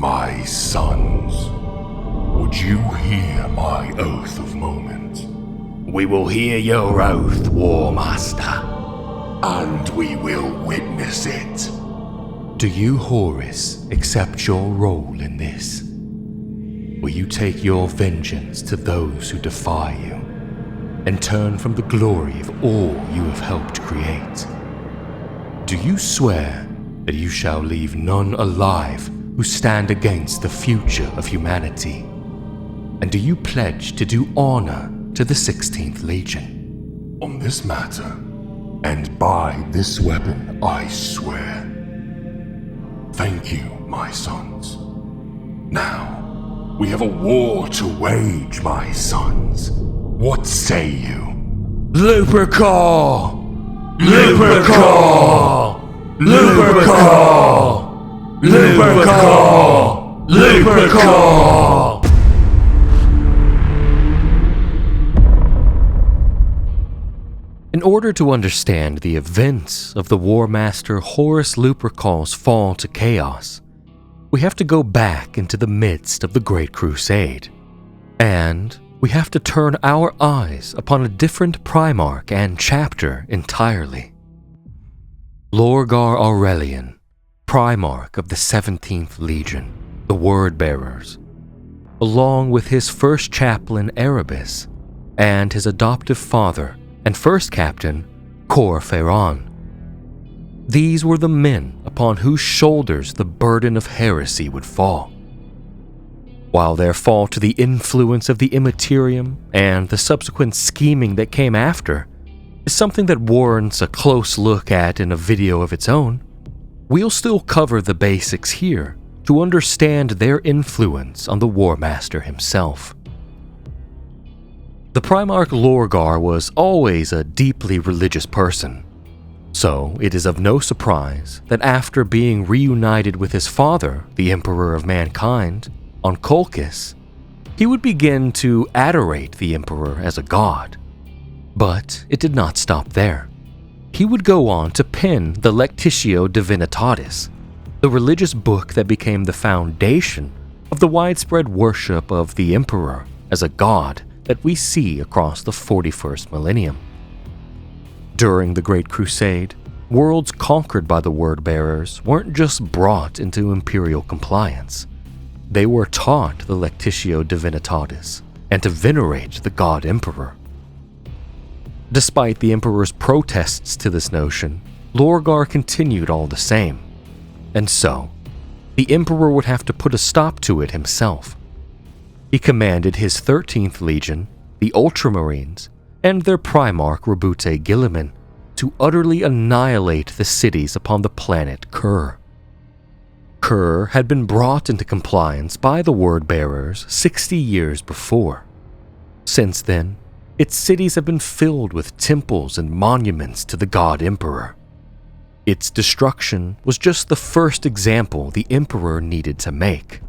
my sons, would you hear my oath of moment? We will hear your oath, War Master. And we will witness it. Do you, Horus, accept your role in this? Will you take your vengeance to those who defy you, and turn from the glory of all you have helped create? Do you swear that you shall leave none alive who stand against the future of humanity? And do you pledge to do honor to the 16th Legion? On this matter, and by this weapon, I swear. Thank you, my sons. Now, we have a war to wage, my sons. What say you? Lupercal! Lupercal! Lupercal! Lupercal! Lupercal! In order to understand the events of the War Master Horus Lupercal's fall to chaos, we have to go back into the midst of the Great Crusade, and we have to turn our eyes upon a different Primarch and chapter entirely. Lorgar Aurelian, Primarch of the 17th Legion, the Word-Bearers, along with his first chaplain Erebus and his adoptive father and first captain, Cor Ferran. These were the men upon whose shoulders the burden of heresy would fall. While their fall to the influence of the Imperium and the subsequent scheming that came after is something that warrants a close look at in a video of its own, we'll still cover the basics here to understand their influence on the War Master himself. The Primarch Lorgar was always a deeply religious person, so it is of no surprise that after being reunited with his father, the Emperor of Mankind, on Colchis, he would begin to adorate the Emperor as a god. But it did not stop there. He would go on to pen the Lectitio Divinitatis, the religious book that became the foundation of the widespread worship of the Emperor as a god that we see across the 41st millennium. During the Great Crusade, worlds conquered by the Word-Bearers weren't just brought into imperial compliance. They were taught the Lectitio Divinitatis and to venerate the god Emperor. Despite the Emperor's protests to this notion, Lorgar continued all the same, and so, the Emperor would have to put a stop to it himself. He commanded his 13th Legion, the Ultramarines, and their Primarch Rabute Guilliman to utterly annihilate the cities upon the planet Kur. Kur had been brought into compliance by the Word-Bearers 60 years before. Since then, its cities have been filled with temples and monuments to the god Emperor. Its destruction was just the first example the Emperor needed to make.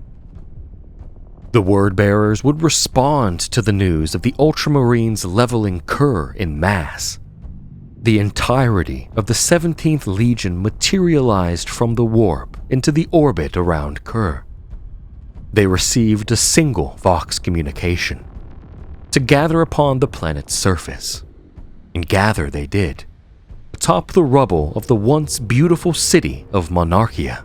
The Word-Bearers would respond to the news of the Ultramarines leveling Kur in mass. The entirety of the 17th Legion materialized from the warp into the orbit around Kur. They received a single Vox communication: to gather upon the planet's surface. And gather they did, atop the rubble of the once beautiful city of Monarchia.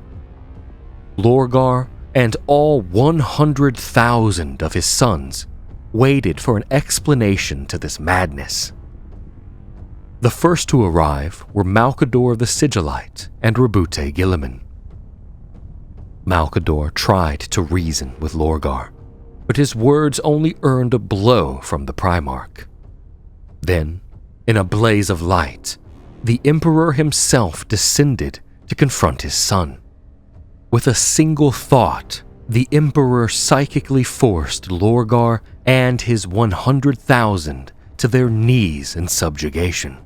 Lorgar and all 100,000 of his sons waited for an explanation to this madness. The first to arrive were Malcador the Sigillite and Rabute Guilliman. Malcador tried to reason with Lorgar, but his words only earned a blow from the Primarch. Then, in a blaze of light, the Emperor himself descended to confront his son. With a single thought, the Emperor psychically forced Lorgar and his 100,000 to their knees in subjugation,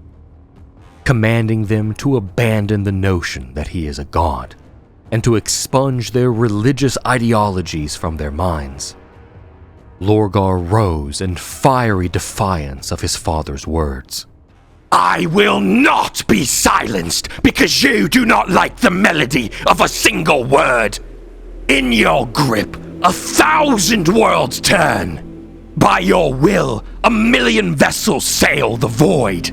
commanding them to abandon the notion that he is a god and to expunge their religious ideologies from their minds. Lorgar rose in fiery defiance of his father's words. I will not be silenced because you do not like the melody of a single word. In your grip, 1,000 worlds turn. By your will, 1,000,000 vessels sail the void.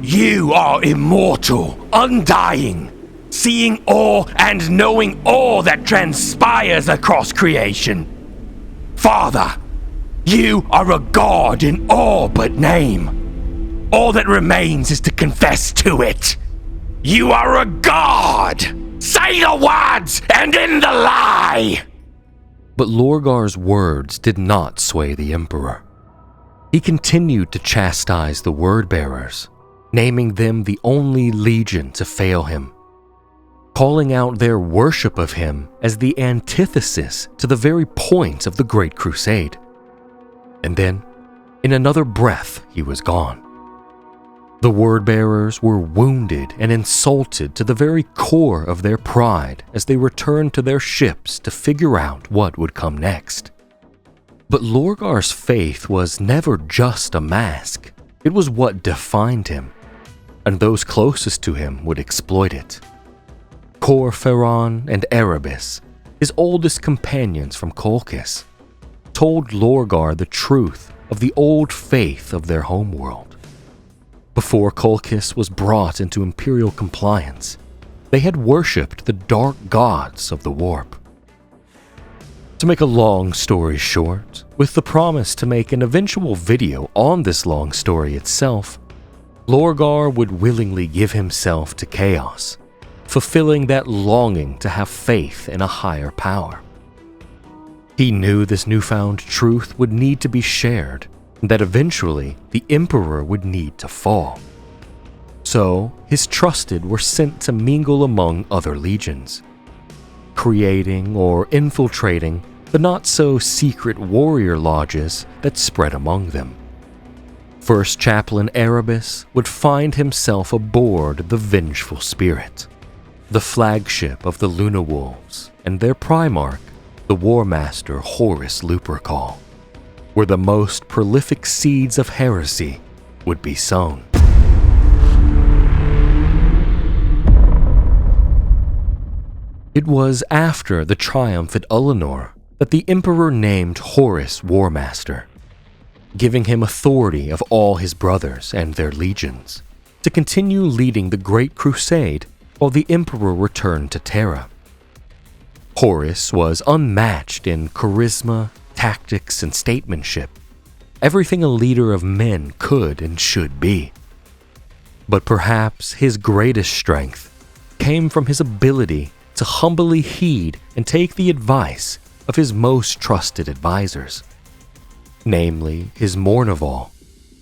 You are immortal, undying, seeing all and knowing all that transpires across creation. Father, you are a god in all but name. All that remains is to confess to it. You are a god! Say the words and end the lie! But Lorgar's words did not sway the Emperor. He continued to chastise the word-bearers, naming them the only legion to fail him, calling out their worship of him as the antithesis to the very point of the Great Crusade. And then, in another breath, he was gone. The word-bearers were wounded and insulted to the very core of their pride as they returned to their ships to figure out what would come next. But Lorgar's faith was never just a mask. It was what defined him, and those closest to him would exploit it. Cor Ferron and Erebus, his oldest companions from Colchis, told Lorgar the truth of the old faith of their homeworld. Before Colchis was brought into Imperial compliance, they had worshipped the dark gods of the warp. To make a long story short, with the promise to make an eventual video on this long story itself, Lorgar would willingly give himself to chaos, fulfilling that longing to have faith in a higher power. He knew this newfound truth would need to be shared, and that eventually the Emperor would need to fall. So, his trusted were sent to mingle among other legions, creating or infiltrating the not-so-secret warrior lodges that spread among them. First Chaplain Erebus would find himself aboard the Vengeful Spirit, the flagship of the Luna Wolves, and their primarch, the War Master Horus Lupercal, where the most prolific seeds of heresy would be sown. It was after the triumph at Ullanor that the Emperor named Horus War Master, giving him authority of all his brothers and their legions to continue leading the Great Crusade while the Emperor returned to Terra. Horus was unmatched in charisma, tactics, and statesmanship, everything a leader of men could and should be. But perhaps his greatest strength came from his ability to humbly heed and take the advice of his most trusted advisors, namely his Mournival,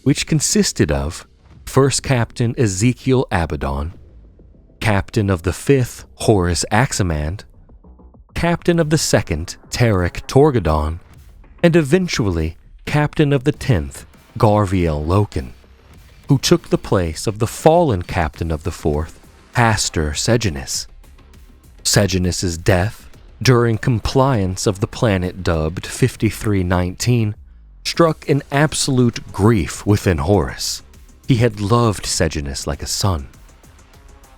which consisted of First Captain Ezekiel Abaddon, Captain of the 5th Horus Aximand, Captain of the 2nd Tarek Torgadon, and eventually Captain of the 10th Garviel Loken, who took the place of the fallen Captain of the 4th, Hastur Sejanus. Sejanus' death, during compliance of the planet dubbed 5319, struck an absolute grief within Horus. He had loved Sejanus like a son.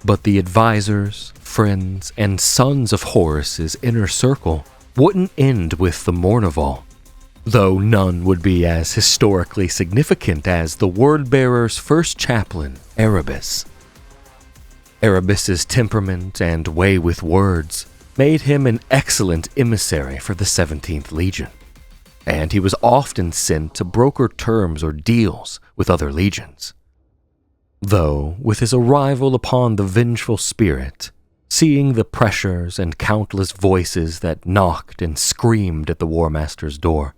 But the advisors, friends, and sons of Horus's inner circle wouldn't end with the Mournival, though none would be as historically significant as the word-bearer's first chaplain, Erebus. Erebus's temperament and way with words made him an excellent emissary for the 17th Legion, and he was often sent to broker terms or deals with other legions. Though, with his arrival upon the Vengeful Spirit, seeing the pressures and countless voices that knocked and screamed at the War Master's door,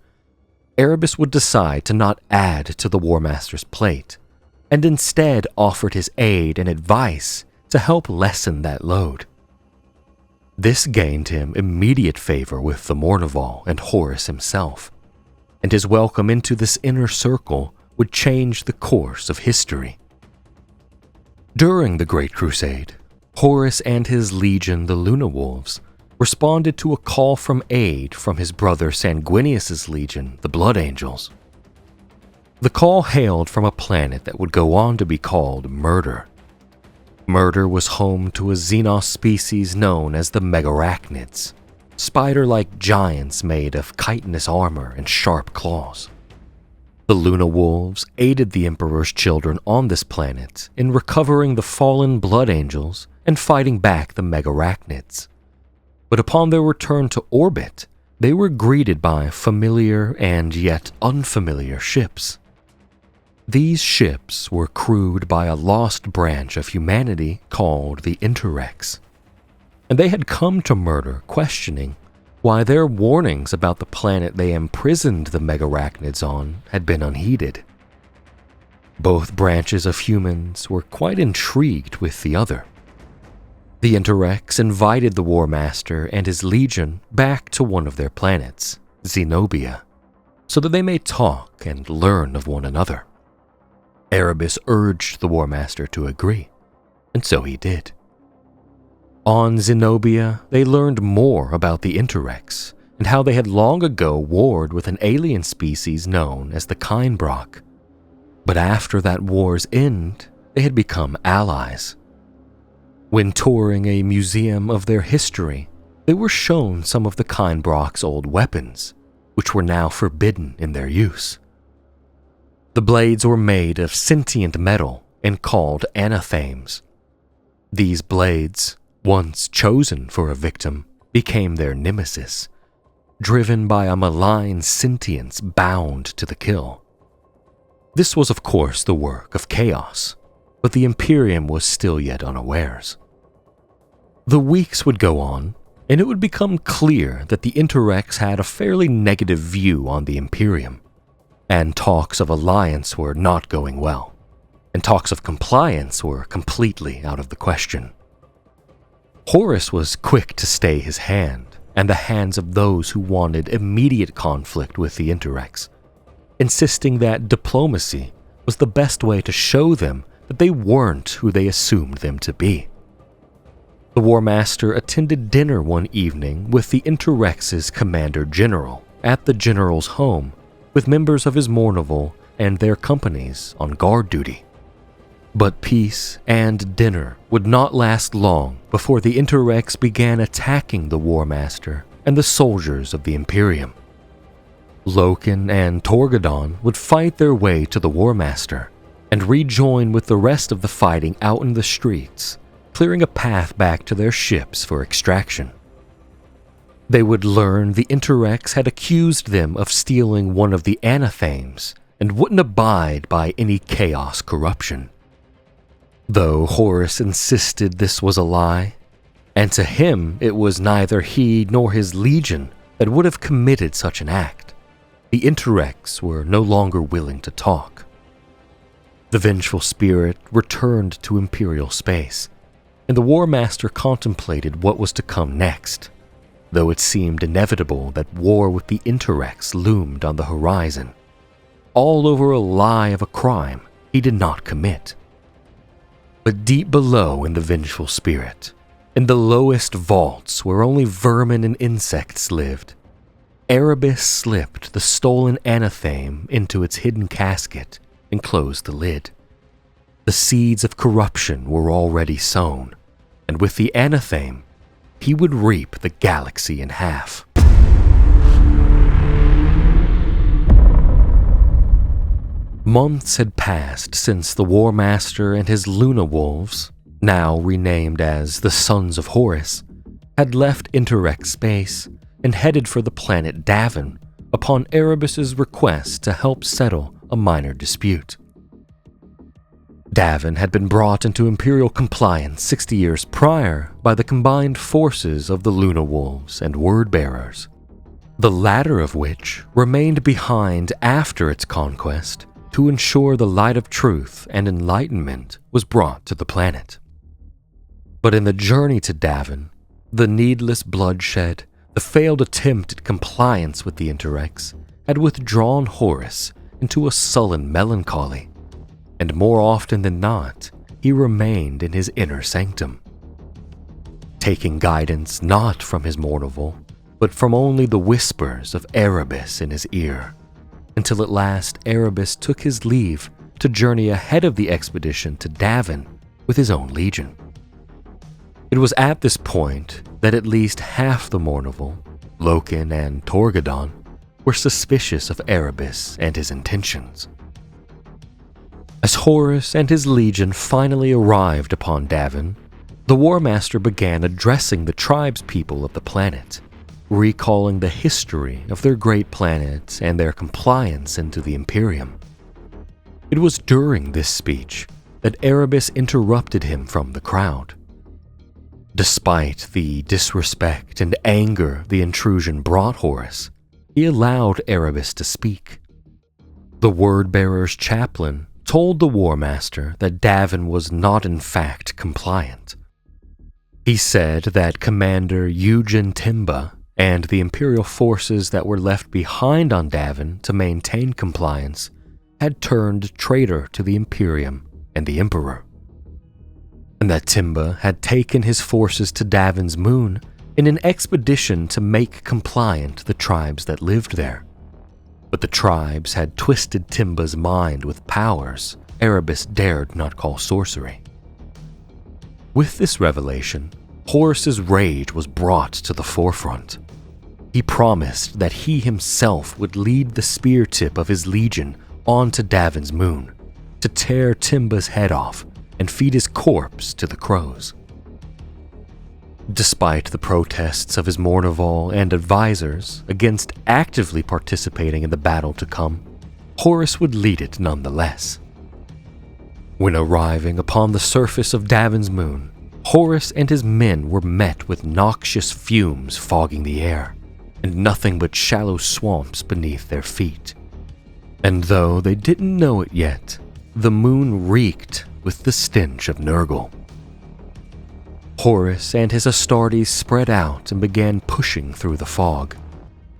Erebus would decide to not add to the War Master's plate, and instead offered his aid and advice to help lessen that load. This gained him immediate favor with the Mournival and Horus himself, and his welcome into this inner circle would change the course of history. During the Great Crusade, Horus and his legion, the Luna Wolves, responded to a call from aid from his brother Sanguinius's legion, the Blood Angels. The call hailed from a planet that would go on to be called Murder. Murder was home to a Xenos species known as the Megarachnids, spider-like giants made of chitinous armor and sharp claws. The Luna Wolves aided the Emperor's children on this planet in recovering the fallen Blood Angels and fighting back the Megarachnids. But upon their return to orbit, they were greeted by familiar and yet unfamiliar ships. These ships were crewed by a lost branch of humanity called the Interex, and they had come to murder, questioning why their warnings about the planet they imprisoned the Megarachnids on had been unheeded. Both branches of humans were quite intrigued with the other. The Interex invited the War Master and his legion back to one of their planets, Zenobia, so that they may talk and learn of one another. Erebus urged the War Master to agree, and so he did. On Zenobia, they learned more about the Interex and how they had long ago warred with an alien species known as the Kinebrock. But after that war's end, they had become allies. When touring a museum of their history, they were shown some of the Kinebrock's old weapons, which were now forbidden in their use. The blades were made of sentient metal and called Anathames. These blades, once chosen for a victim, became their nemesis, driven by a malign sentience bound to the kill. This was of course the work of chaos, but the Imperium was still yet unawares. The weeks would go on, and it would become clear that the Interex had a fairly negative view on the Imperium, and talks of alliance were not going well, and talks of compliance were completely out of the question. Horus was quick to stay his hand and the hands of those who wanted immediate conflict with the Interex, insisting that diplomacy was the best way to show them that they weren't who they assumed them to be. The War Master attended dinner one evening with the Interex's Commander General at the General's home, with members of his Mournival and their companies on guard duty. But peace and dinner would not last long before the Interex began attacking the War Master and the soldiers of the Imperium. Loken and Torgadon would fight their way to the War Master and rejoin with the rest of the fighting out in the streets, clearing a path back to their ships for extraction. They would learn the Interex had accused them of stealing one of the Anathames and wouldn't abide by any chaos corruption. Though Horus insisted this was a lie, and to him it was neither he nor his legion that would have committed such an act, the Interex were no longer willing to talk. The vengeful spirit returned to Imperial space, and the War Master contemplated what was to come next, though it seemed inevitable that war with the Interex loomed on the horizon, all over a lie of a crime he did not commit. But deep below in the vengeful spirit, in the lowest vaults where only vermin and insects lived, Erebus slipped the stolen Anathame into its hidden casket and closed the lid. The seeds of corruption were already sown, and with the Anathame, he would reap the galaxy in half. Months had passed since the War Master and his Luna Wolves, now renamed as the Sons of Horus, had left Interex space and headed for the planet Davin upon Erebus's request to help settle a minor dispute. Davin had been brought into Imperial compliance 60 years prior by the combined forces of the Luna Wolves and Wordbearers, the latter of which remained behind after its conquest to ensure the light of truth and enlightenment was brought to the planet. But in the journey to Davin, the needless bloodshed, the failed attempt at compliance with the Interex, had withdrawn Horus into a sullen melancholy, and more often than not, he remained in his inner sanctum, taking guidance not from his Mournival, but from only the whispers of Erebus in his ear, until at last Erebus took his leave to journey ahead of the expedition to Davin with his own legion. It was at this point that at least half the Mournival Loken and Torgadon were suspicious of Erebus and his intentions. As Horus and his legion finally arrived upon Davin, the War Master began addressing the tribespeople of the planet, recalling the history of their great planet and their compliance into the Imperium. It was during this speech that Erebus interrupted him from the crowd. Despite the disrespect and anger the intrusion brought Horus, he allowed Erebus to speak. The Word-Bearer's chaplain told the War Master that Davin was not in fact compliant. He said that Commander Eugen Timba and the Imperial forces that were left behind on Davin to maintain compliance had turned traitor to the Imperium and the Emperor, and that Timba had taken his forces to Davin's moon in an expedition to make compliant the tribes that lived there. But the tribes had twisted Timba's mind with powers Erebus dared not call sorcery. With this revelation, Horus's rage was brought to the forefront. He promised that he himself would lead the spear tip of his legion onto Davin's moon to tear Timba's head off and feed his corpse to the crows. Despite the protests of his Mournival and advisors against actively participating in the battle to come, Horus would lead it nonetheless. When arriving upon the surface of Davin's moon, Horus and his men were met with noxious fumes fogging the air, and nothing but shallow swamps beneath their feet. And though they didn't know it yet, the moon reeked with the stench of Nurgle. Horus and his Astartes spread out and began pushing through the fog,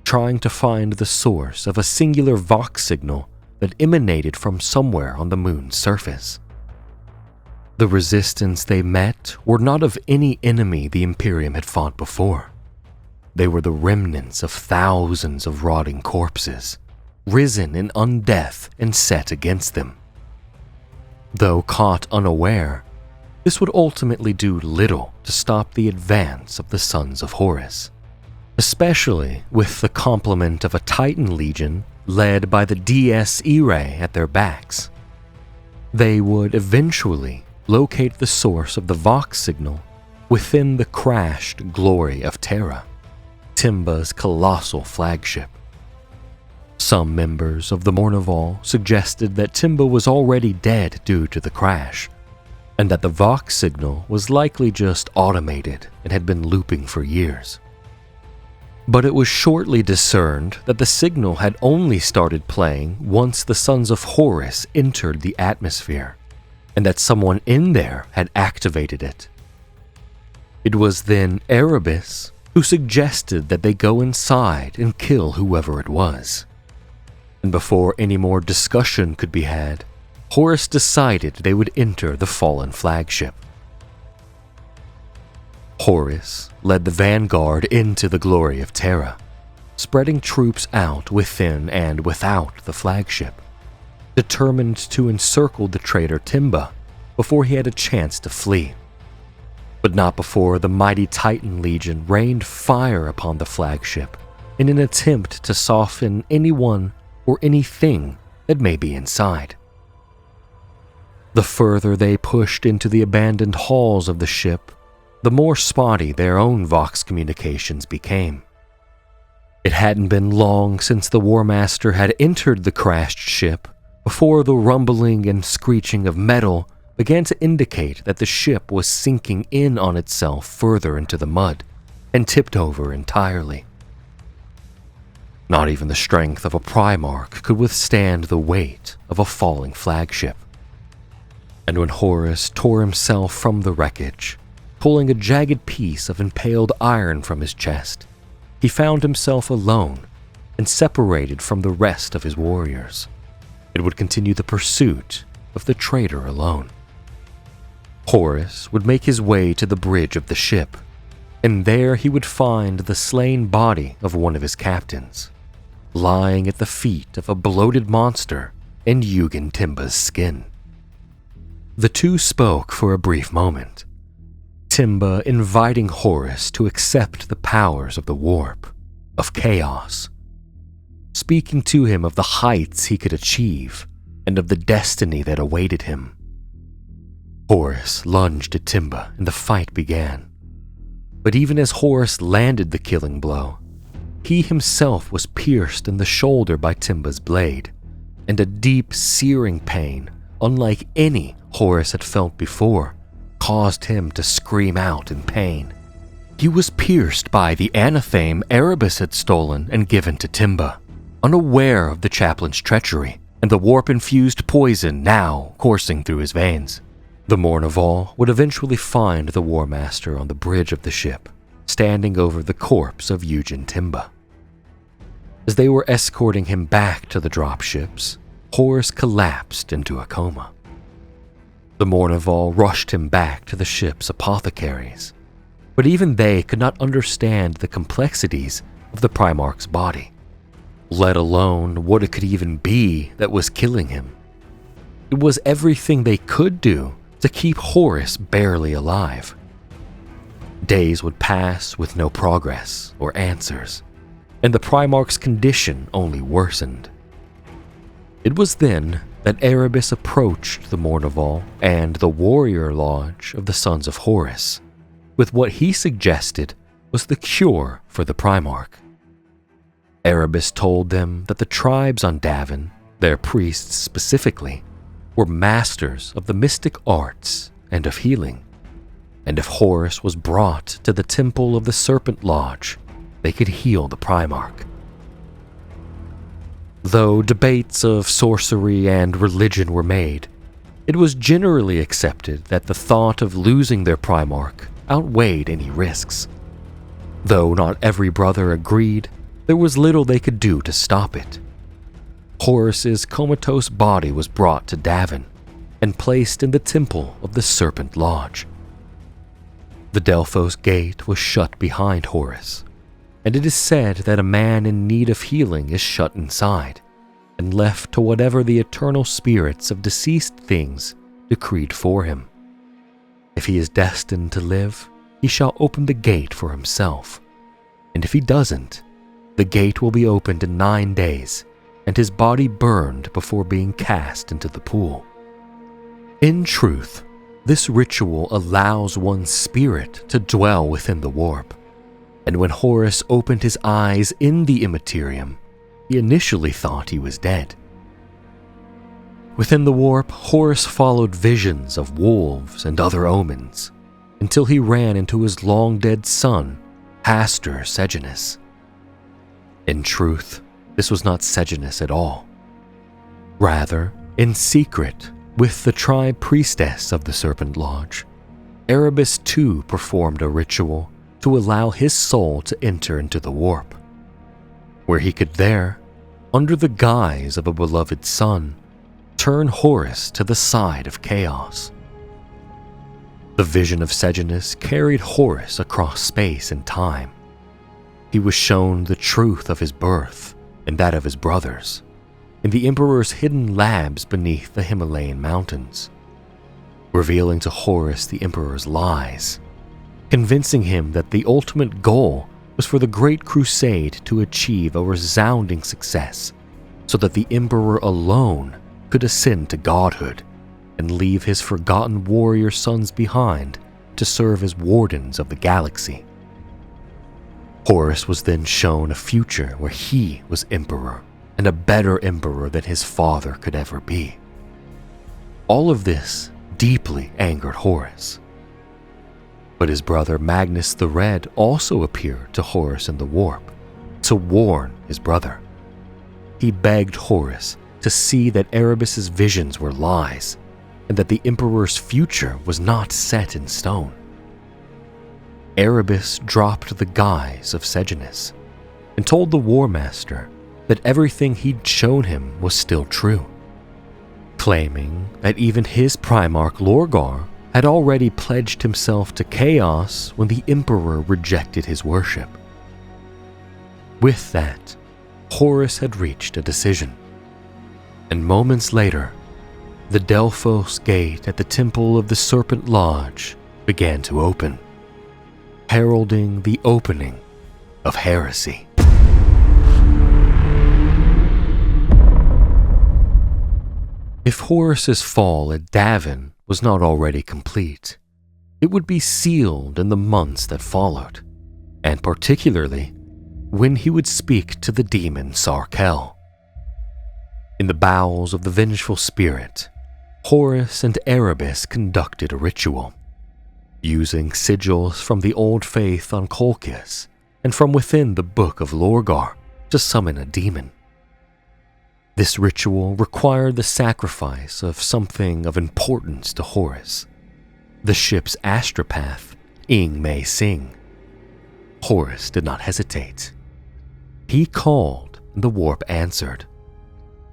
trying to find the source of a singular Vox signal that emanated from somewhere on the moon's surface. The resistance they met were not of any enemy the Imperium had fought before. They were the remnants of thousands of rotting corpses, risen in undeath and set against them. Though caught unaware, this would ultimately do little to stop the advance of the Sons of Horus, especially with the complement of a Titan legion led by the DS Irae at their backs. They would eventually locate the source of the Vox signal within the crashed Glory of Terra, Timba's colossal flagship. Some members of the Mournival suggested that Timba was already dead due to the crash, and that the Vox signal was likely just automated and had been looping for years. But it was shortly discerned that the signal had only started playing once the Sons of Horus entered the atmosphere, and that someone in there had activated it. It was then Erebus who suggested that they go inside and kill whoever it was. And before any more discussion could be had, Horus decided they would enter the fallen flagship. Horus led the vanguard into the Glory of Terra, spreading troops out within and without the flagship, determined to encircle the traitor Timba before he had a chance to flee. But not before the mighty Titan Legion rained fire upon the flagship in an attempt to soften anyone or anything that may be inside. The further they pushed into the abandoned halls of the ship, the more spotty their own Vox communications became. It hadn't been long since the War Master had entered the crashed ship before the rumbling and screeching of metal began to indicate that the ship was sinking in on itself further into the mud and tipped over entirely. Not even the strength of a Primarch could withstand the weight of a falling flagship. And when Horus tore himself from the wreckage, pulling a jagged piece of impaled iron from his chest, he found himself alone and separated from the rest of his warriors. It would continue the pursuit of the traitor alone. Horus would make his way to the bridge of the ship, and there he would find the slain body of one of his captains, lying at the feet of a bloated monster in Eugen Timba's skin. The two spoke for a brief moment, Timba inviting Horus to accept the powers of the warp, of chaos, speaking to him of the heights he could achieve and of the destiny that awaited him. Horus lunged at Timba and the fight began. But even as Horus landed the killing blow, he himself was pierced in the shoulder by Timba's blade, and a deep, searing pain, unlike any Horus had felt before, caused him to scream out in pain. He was pierced by the Anathame Erebus had stolen and given to Timba, unaware of the chaplain's treachery and the warp-infused poison now coursing through his veins. The Mournival would eventually find the War Master on the bridge of the ship, standing over the corpse of Eugen Timba. As they were escorting him back to the dropships, Horus collapsed into a coma. The Mournival rushed him back to the ship's apothecaries, but even they could not understand the complexities of the Primarch's body, let alone what it could even be that was killing him. It was everything they could do to keep Horus barely alive. Days would pass with no progress or answers, and the Primarch's condition only worsened. It was then that Erebus approached the Mournival and the warrior lodge of the Sons of Horus with what he suggested was the cure for the Primarch. Erebus told them that the tribes on Davin, their priests specifically, were masters of the mystic arts and of healing, and if Horus was brought to the temple of the Serpent Lodge, they could heal the Primarch. Though debates of sorcery and religion were made, it was generally accepted that the thought of losing their Primarch outweighed any risks. Though not every brother agreed, there was little they could do to stop it. Horus's comatose body was brought to Davin and placed in the temple of the Serpent Lodge. The Delphos gate was shut behind Horus, and it is said that a man in need of healing is shut inside and left to whatever the eternal spirits of deceased things decreed for him. If he is destined to live, he shall open the gate for himself, and if he doesn't, the gate will be opened in 9 days, and his body burned before being cast into the pool. In truth, this ritual allows one's spirit to dwell within the warp, and when Horus opened his eyes in the Imperium, he initially thought he was dead. Within the warp, Horus followed visions of wolves and other omens, until he ran into his long-dead son, Pastor Sejanus. In truth, this was not Sejanus at all. Rather, in secret, with the tribe priestess of the Serpent Lodge, Erebus too performed a ritual to allow his soul to enter into the warp, where he could there, under the guise of a beloved son, turn Horus to the side of chaos. The vision of Sejanus carried Horus across space and time. He was shown the truth of his birth and that of his brothers in the Emperor's hidden labs beneath the Himalayan mountains, revealing to Horus the Emperor's lies, convincing him that the ultimate goal was for the Great Crusade to achieve a resounding success so that the Emperor alone could ascend to godhood and leave his forgotten warrior sons behind to serve as wardens of the galaxy. Horus was then shown a future where he was Emperor, and a better Emperor than his father could ever be. All of this deeply angered Horus. But his brother Magnus the Red also appeared to Horus in the warp, to warn his brother. He begged Horus to see that Erebus's visions were lies, and that the Emperor's future was not set in stone. Erebus dropped the guise of Sejanus and told the War Master that everything he'd shown him was still true, claiming that even his Primarch Lorgar had already pledged himself to chaos when the Emperor rejected his worship. With that, Horus had reached a decision, and moments later, the Delphos gate at the Temple of the Serpent Lodge began to open, heralding the opening of heresy. If Horus's fall at Davin was not already complete, it would be sealed in the months that followed, and particularly when he would speak to the demon Sarkel. In the bowels of the vengeful spirit, Horus and Erebus conducted a ritual, using sigils from the old faith on Colchis and from within the Book of Lorgar to summon a demon. This ritual required the sacrifice of something of importance to Horus, the ship's astropath, Ing Mei Sing. Horus did not hesitate. He called, and the warp answered.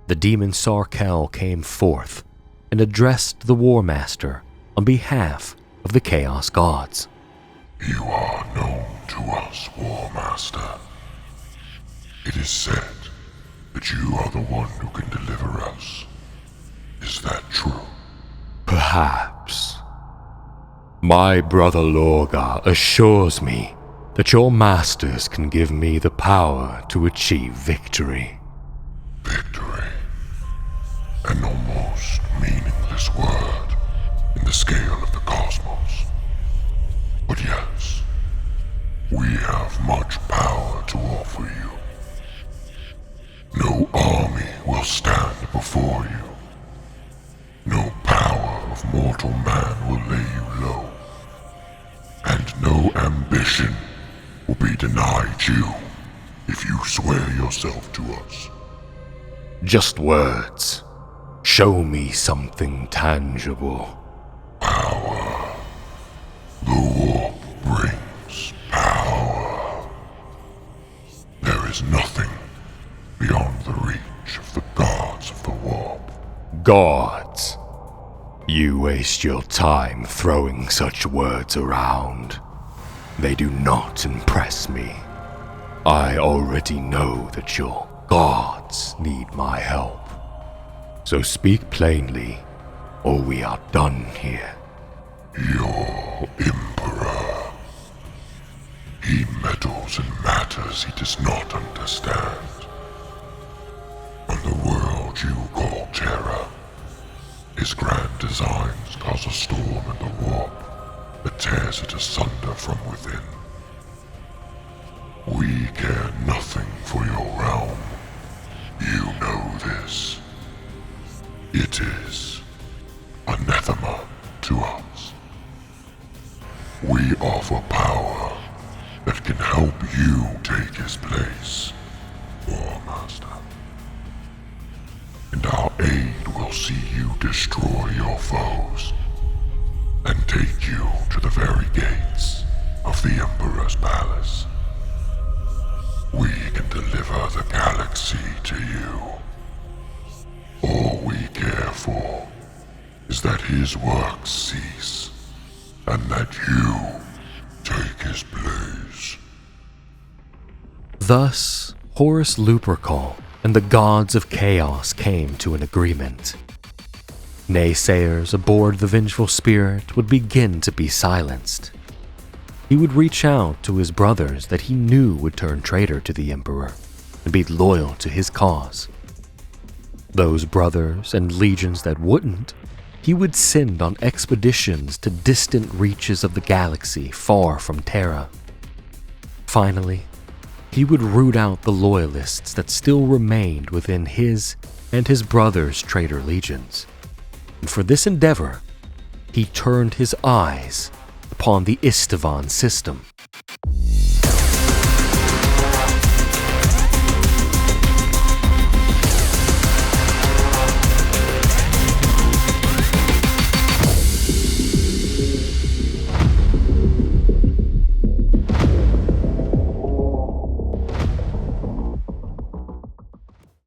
The demon Sarkel came forth and addressed the War Master on behalf of the Chaos Gods. You are known to us, War Master. It is said that you are the one who can deliver us. Is that true? Perhaps. My brother Lorgar assures me that your masters can give me the power to achieve victory. Victory. An almost meaningless word in the scale of the cosmos. But yes, we have much power to offer you. No army will stand before you. No power of mortal man will lay you low. And no ambition will be denied you if you swear yourself to us. Just words. Show me something tangible. Power. The warp brings power. There is nothing beyond the reach of the gods of the warp. Gods. You waste your time throwing such words around. They do not impress me. I already know that your gods need my help. So speak plainly, or we are done here. Your Emperor. He meddles in matters he does not understand. On the world you call Terra, his grand designs cause a storm in the warp that tears it asunder from within. We care nothing for your realm. You know this. It is anathema to us. We offer power that can help you take his place, War Master. And our aid will see you destroy your foes and take you to the very gates of the Emperor's palace. We can deliver the galaxy to you. All we care for is that his works cease and that you take his place. Thus, Horus Lupercal and the gods of chaos came to an agreement. Naysayers aboard the vengeful spirit would begin to be silenced. He would reach out to his brothers that he knew would turn traitor to the Emperor and be loyal to his cause. Those brothers and legions that wouldn't, he would send on expeditions to distant reaches of the galaxy far from Terra. Finally, he would root out the loyalists that still remained within his and his brothers' traitor legions. And for this endeavor, he turned his eyes upon the Istavan system.